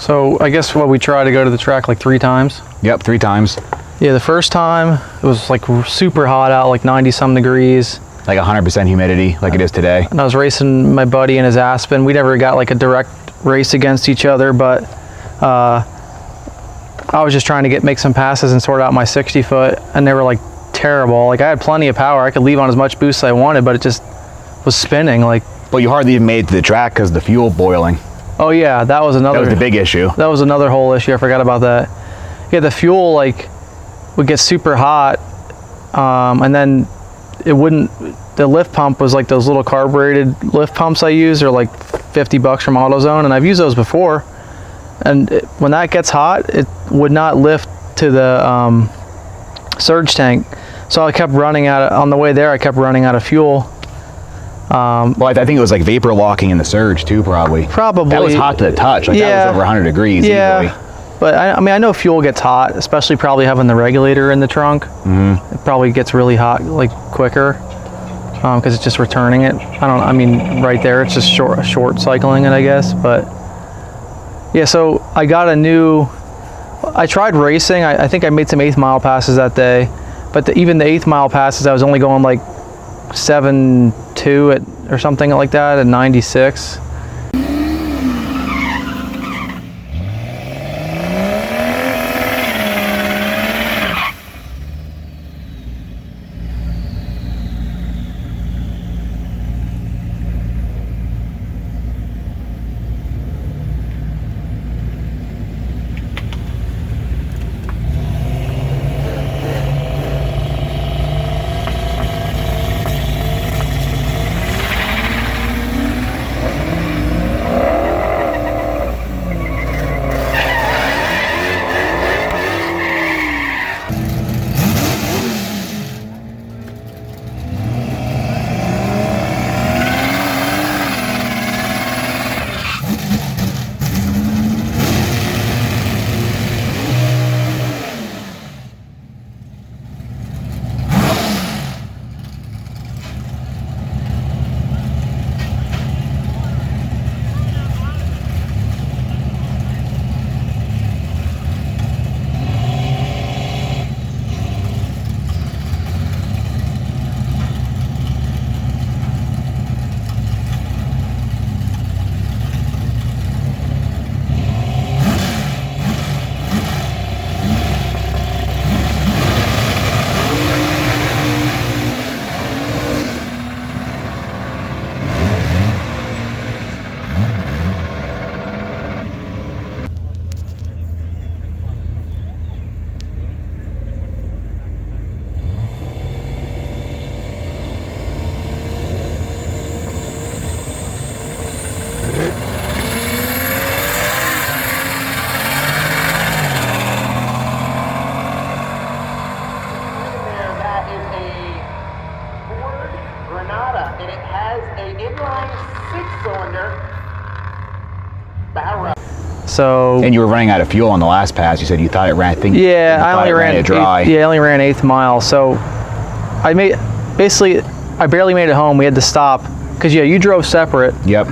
So I guess we tried to go to the track like 3 times. Yep, 3 times. Yeah, the first time it was like super hot out, like 90-some degrees. Like 100% humidity, like it is today. And I was racing my buddy in his Aspen. We never got like a direct race against each other, but I was just trying to make some passes and sort out my 60-foot, and they were like terrible. Like I had plenty of power. I could leave on as much boost as I wanted, but it just was spinning. Like. But you hardly even made it to the track because the fuel boiling. Oh yeah, that was another. That was the big issue. That was another whole issue. I forgot about that. Yeah, the fuel like would get super hot, and then it wouldn't. The lift pump was like those little carbureted lift pumps I use. They're like $50 from AutoZone, and I've used those before. And when that gets hot, it would not lift to the surge tank. So I kept running out on the way there. I kept running out of fuel. Well, I think it was like vapor locking in the surge too, probably. Probably. That was hot to the touch. Like that was over 100 degrees easily. But I mean, I know fuel gets hot, especially probably having the regulator in the trunk. Mm-hmm. It probably gets really hot, like quicker, because it's just returning it. I mean, right there, it's just short cycling it, I guess. But yeah, so I got I tried racing. I think I made some 8th mile passes that day, but even the 8th mile passes, I was only going like 7.2 or something like that at 96. Ford Granada, and it has an inline 6-cylinder Barra. So. And you were running out of fuel on the last pass. You said you thought it ran. Yeah, I only ran it dry. I only ran 8th mile. So I barely made it home. We had to stop because you drove separate. Yep.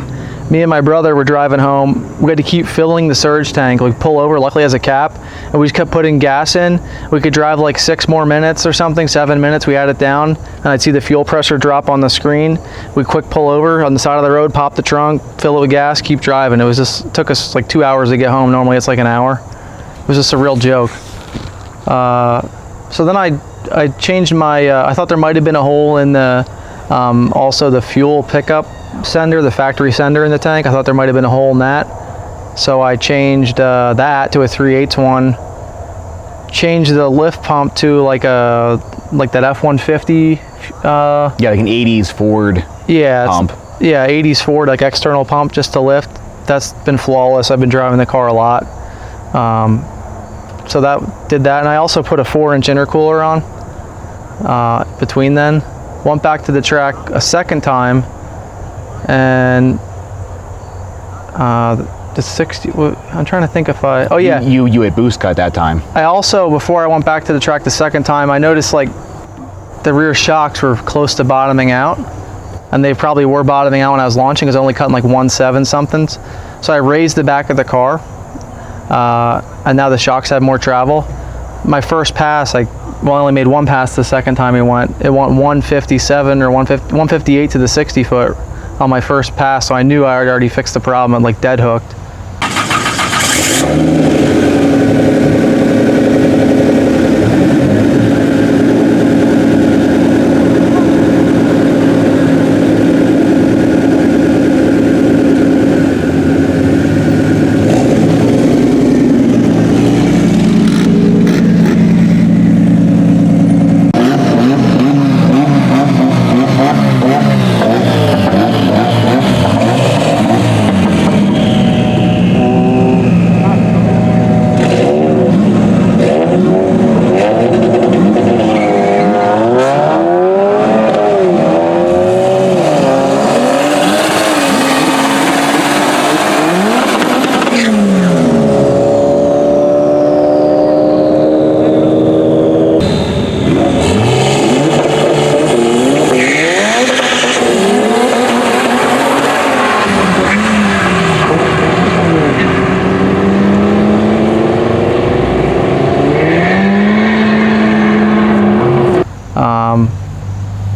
Me and my brother were driving home. We had to keep filling the surge tank. Like pull over, luckily it has a cap, and we just kept putting gas in. We could drive like 6 more minutes or something, 7 minutes. We had it down, and I'd see the fuel pressure drop on the screen. We'd quick pull over on the side of the road, pop the trunk, fill it with gas, keep driving. It took us like 2 hours to get home. Normally it's like an hour. It was just a real joke. So then I changed my. I thought there might have been a hole in the also the fuel pickup sender, the factory sender in the tank. I thought there might have been a hole in that, so I changed that to a 3/8 one. Changed the lift pump to like that F-150. Yeah, like an 80s Ford pump. Yeah, 80s Ford, like external pump just to lift. That's been flawless. I've been driving the car a lot. So that did that, and I also put a 4-inch intercooler on between then. Went back to the track a second time, and the 60. I'm trying to think if I. Oh yeah. You had boost cut that time. I also, before I went back to the track the second time, I noticed like the rear shocks were close to bottoming out, and they probably were bottoming out when I was launching. Because I was only cutting like 1.7 somethings. So I raised the back of the car and now the shocks have more travel. My first pass, I only made one pass the second time it went 157 or 158 to the 60 foot on my first pass, so I knew I had already fixed the problem and like dead hooked.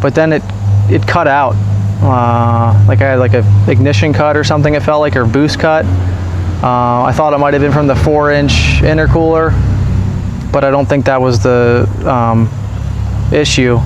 But then it cut out. Like I had like a ignition cut or something, it felt like, or boost cut. I thought it might have been from the 4-inch intercooler, but I don't think that was the issue.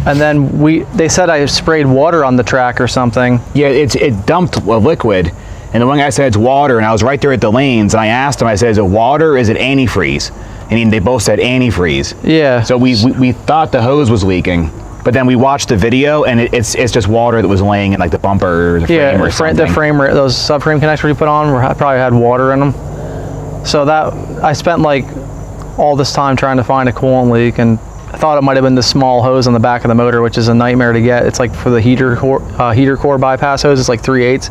And then they said I sprayed water on the track or something. Yeah, it dumped a liquid, and the one guy said it's water, and I was right there at the lanes, and I asked him, I said, is it water or is it antifreeze? And they both said antifreeze. Yeah. So we thought the hose was leaking, but then we watched the video, and it's just water that was laying in like the bumper or the frame or something. The frame, those subframe connectors we put on probably had water in them. So that, I spent like all this time trying to find a coolant leak, and I thought it might have been the small hose on the back of the motor, which is a nightmare to get. It's like for the heater core bypass hose, it's like 3/8,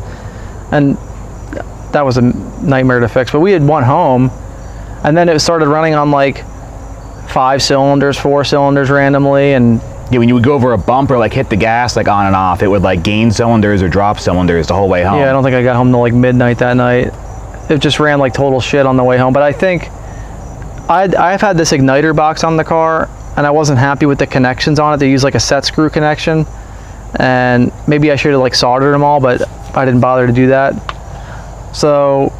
and that was a nightmare to fix. But we had one home, and then it started running on like 5 cylinders, 4 cylinders randomly, and yeah, when you would go over a bump or like hit the gas like on and off, it would like gain cylinders or drop cylinders the whole way home. Yeah, I don't think I got home till like midnight that night. It just ran like total shit on the way home. But I think I've had this igniter box on the car, and I wasn't happy with the connections on it. They use like a set screw connection, and maybe I should have like soldered them all, but I didn't bother to do that. So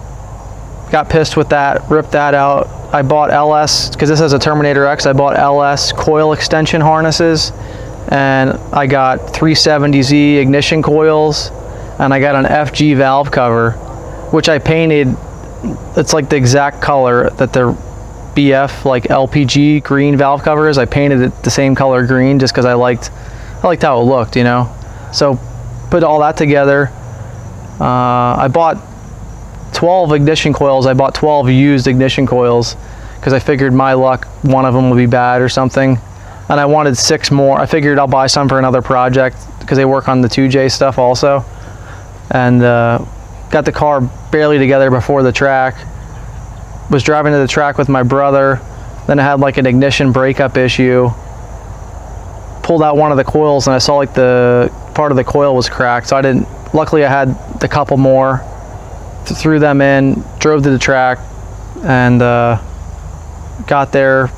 got pissed with that, ripped that out. I bought LS, because this has a Terminator X, I bought LS coil extension harnesses, and I got 370Z ignition coils, and I got an FG valve cover, which I painted. It's like the exact color that the BF like LPG green valve cover is. I painted it the same color green just because I liked how it looked, you know. So put all that together. I bought 12 ignition coils. I bought 12 used ignition coils because I figured my luck, one of them would be bad or something. And I wanted 6 more. I figured I'll buy some for another project because they work on the 2J stuff also. And got the car barely together before the track. Was driving to the track with my brother. Then I had like an ignition breakup issue. Pulled out one of the coils and I saw like the part of the coil was cracked. So I didn't, luckily I had a couple more. Threw them in, drove to the track, and got there,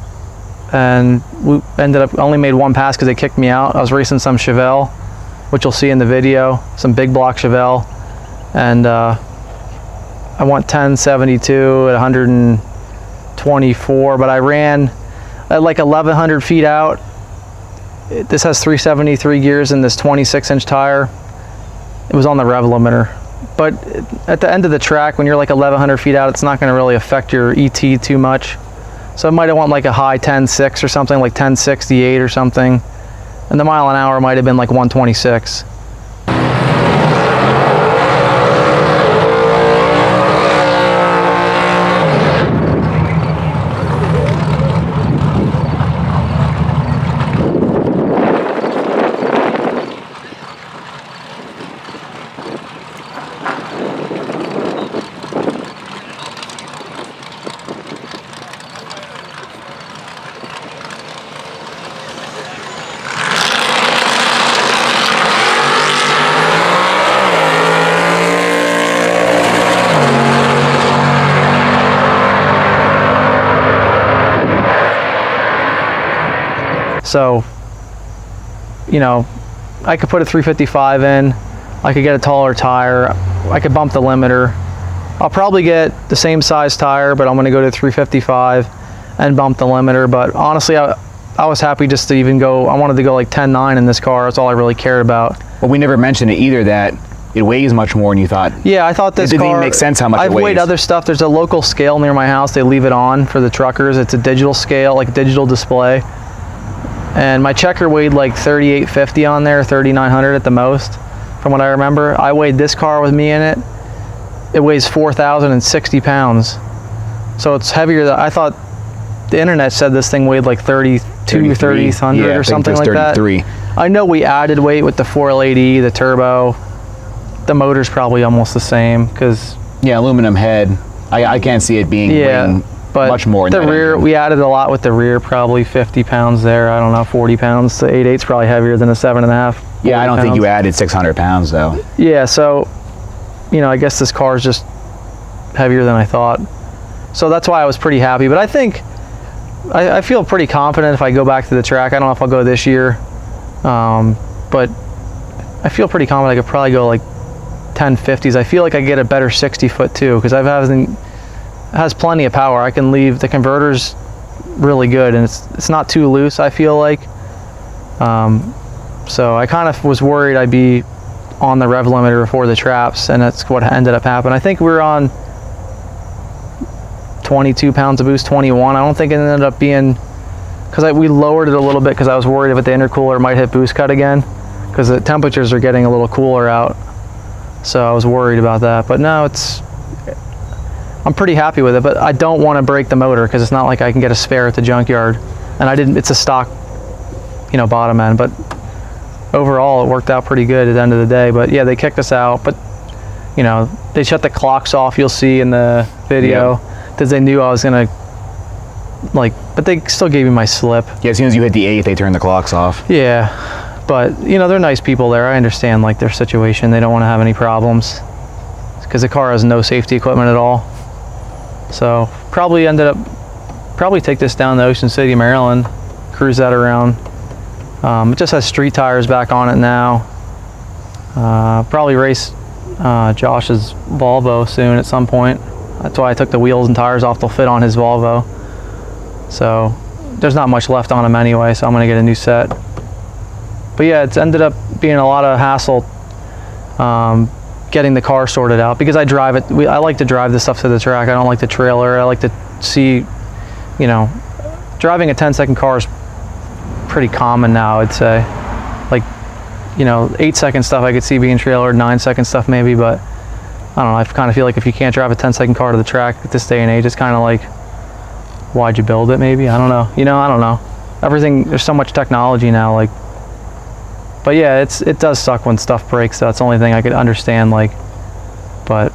and we ended up only made one pass because they kicked me out. I was racing some Chevelle, which you'll see in the video, some big block Chevelle, and I went 1072 at 124, but I ran at like 1,100 feet out. This has 373 gears in this 26-inch tire. It was on the rev limiter. But at the end of the track, when you're like 1,100 feet out, it's not going to really affect your ET too much. So I might have went like a high 10.6 or something, like 1068 or something. And the mile an hour might have been like 126. So, you know, I could put a 355 in, I could get a taller tire, I could bump the limiter. I'll probably get the same size tire, but I'm going to go to 355 and bump the limiter. But honestly, I was happy just to even go, I wanted to go like 10.9 in this car. That's all I really cared about. Well, we never mentioned it either, that it weighs much more than you thought. Yeah, I thought this car... It didn't even make sense how much it weighs. I've weighed other stuff. There's a local scale near my house. They leave it on for the truckers. It's a digital scale, like digital display. And my checker weighed like 3,850 on there, 3,900 at the most, from what I remember. I weighed this car with me in it. It weighs 4,060 pounds. So it's heavier than I thought. The internet said this thing weighed like 3,200 or something like that. I know we added weight with the 4L80, the turbo. The motor's probably almost the same because... Yeah, aluminum head. I can't see it being but much more the than rear, that. we added a lot with the rear, probably 50 pounds there. I don't know, 40 pounds. The 8.8's probably heavier than a 7.5. Yeah, I don't think you added 600 pounds though. Yeah, so, you know, I guess this car is just heavier than I thought. So that's why I was pretty happy. But I think, I feel pretty confident if I go back to the track. I don't know if I'll go this year, but I feel pretty confident I could probably go like 1050s. I feel like I get a better 60 foot too, because it has plenty of power. I can leave, the converter's really good, and it's not too loose, I feel like. So I kind of was worried I'd be on the rev limiter before the traps, and that's what ended up happening. I think we were on 22 pounds of boost, 21. I don't think it ended up being, because we lowered it a little bit because I was worried if the intercooler might hit boost cut again, because the temperatures are getting a little cooler out. So I was worried about that, but no, I'm pretty happy with it. But I don't want to break the motor because it's not like I can get a spare at the junkyard, and it's a stock, you know, bottom end. But overall, it worked out pretty good at the end of the day. But yeah, they kicked us out. But you know, they shut the clocks off. You'll see in the video because they knew I was gonna but they still gave me my slip. Yeah, as soon as you hit the 8, they turned the clocks off. Yeah. But, you know, they're nice people there. I understand, like, their situation. They don't want to have any problems because the car has no safety equipment at all. So, probably take this down to Ocean City, Maryland, cruise that around. It just has street tires back on it now. Probably race Josh's Volvo soon at some point. That's why I took the wheels and tires off. They'll fit on his Volvo. So, there's not much left on him anyway, so I'm going to get a new set. But yeah, it's ended up being a lot of hassle getting the car sorted out because I drive it. I like to drive this stuff to the track. I don't like the trailer. I like to see, you know, driving a 10-second car is pretty common now, I'd say. Like, you know, 8-second stuff I could see being trailered, 9-second stuff maybe, but I don't know. I kind of feel like if you can't drive a 10-second car to the track at this day and age, it's kind of like, why'd you build it maybe? I don't know. You know, I don't know. There's so much technology now, like. But yeah, it does suck when stuff breaks. That's the only thing I could understand, like, but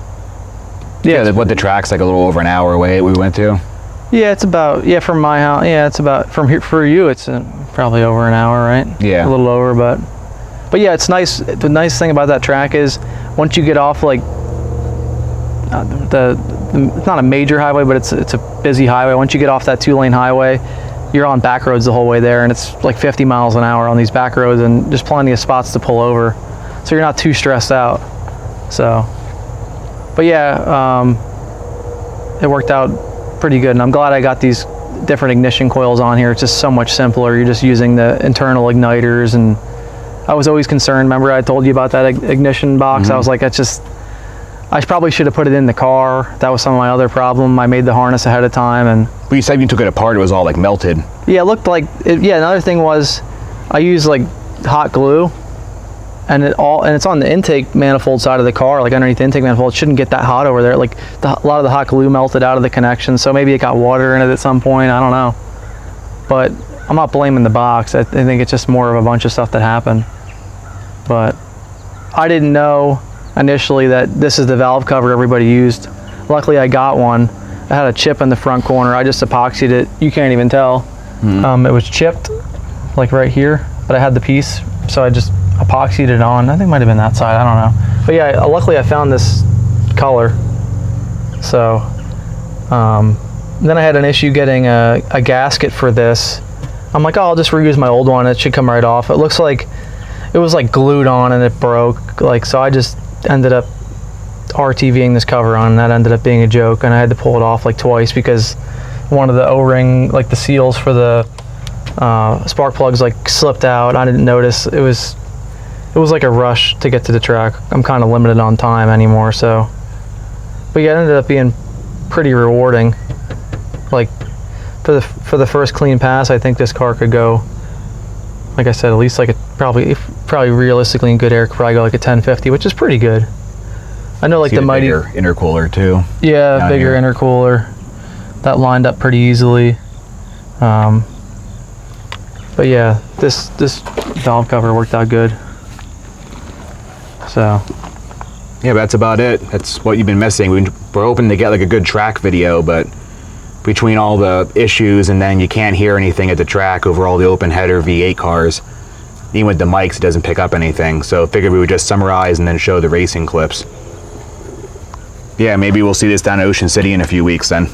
yeah. What the track's like a little over an hour away we went to. Yeah, it's about, from my house. Yeah, it's about, from here for you, it's probably over an hour, right? Yeah. A little over, but yeah, it's nice. The nice thing about that track is once you get off like it's not a major highway, but it's a busy highway. Once you get off that 2-lane highway, you're on back roads the whole way there, and it's like 50 miles an hour on these back roads, and there's plenty of spots to pull over, so you're not too stressed out. So, but yeah, it worked out pretty good, and I'm glad I got these different ignition coils on here. It's just so much simpler. You're just using the internal igniters, and I was always concerned. Remember I told you about that ignition box? Mm-hmm. I was like, I probably should have put it in the car. That was some of my other problem. I made the harness ahead of time, and but you said when you took it apart, it was all like melted. Yeah, it looked like it. Yeah, another thing was I used like hot glue, and it's on the intake manifold side of the car, like underneath the intake manifold. It shouldn't get that hot over there. Like a lot of the hot glue melted out of the connection, so maybe it got water in it at some point. I don't know, but I'm not blaming the box. I think it's just more of a bunch of stuff that happened. But I didn't know initially that this is the valve cover everybody used. Luckily I got one. I had a chip in the front corner. I just epoxied it. You can't even tell. It was chipped like right here, but I had the piece, so I just epoxied it on. I think it might have been that side, I don't know. But yeah, luckily I found this color. So then I had an issue getting a gasket for this. I'm like, oh, I'll just reuse my old one. It should come right off. It looks like it was like glued on and it broke. Like, so I just ended up RTVing this cover on, and that ended up being a joke. And I had to pull it off like twice because one of the O-ring, like the seals for the spark plugs, like slipped out. I didn't notice. It was like a rush to get to the track. I'm kind of limited on time anymore, so. But yeah, it ended up being pretty rewarding. Like, for the first clean pass, I think this car could go, like I said, at least like a probably realistically in good air could probably go like a 1050, which is pretty good. I know, like the mighty bigger intercooler too. Yeah, bigger intercooler. That lined up pretty easily. But yeah, this valve cover worked out good. So. Yeah, but that's about it. That's what you've been missing. We're hoping to get like a good track video, but between all the issues and then you can't hear anything at the track over all the open header V8 cars, even with the mics, it doesn't pick up anything. So I figured we would just summarize and then show the racing clips. Yeah, maybe we'll see this down at Ocean City in a few weeks then.